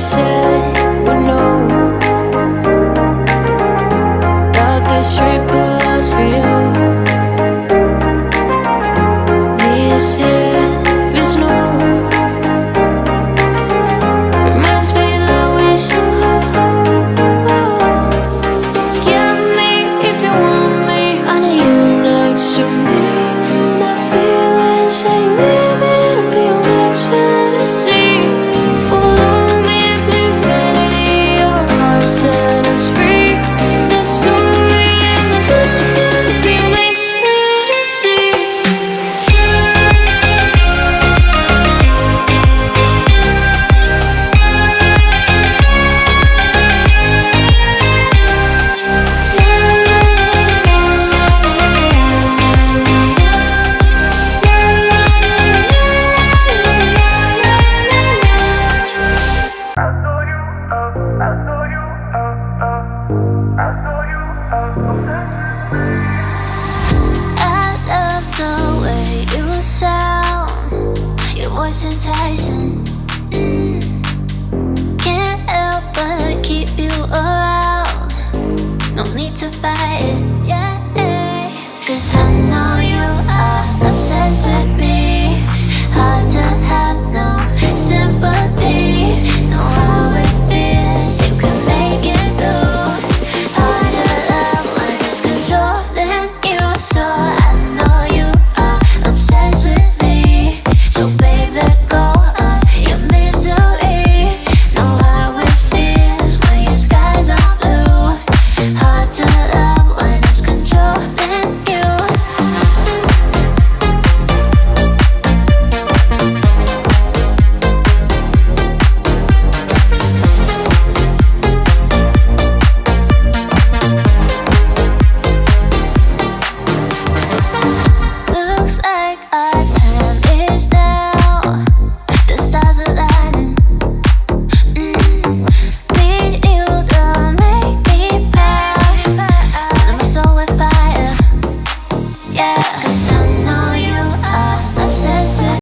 said we know that this trip will last for you. This is no reminds me that we should get me if you want me. I need you next to me. My feelings ain't living to be your next fantasy. Follow me into infinity. Your heart set us free. The story ends to be your next fantasy. I love the way you sound, your voice enticing. Can't help but keep you around. No need to fight it, yeah. 'Cause I know you are obsessed with me. Hard to have no sympathy. Know how it feels, you can make it through. Hard to love when it's controlling you. So I know you are obsessed with me. So babe, let go of your misery. Know how it feels when your skies are blue. Hard to love when it's controlling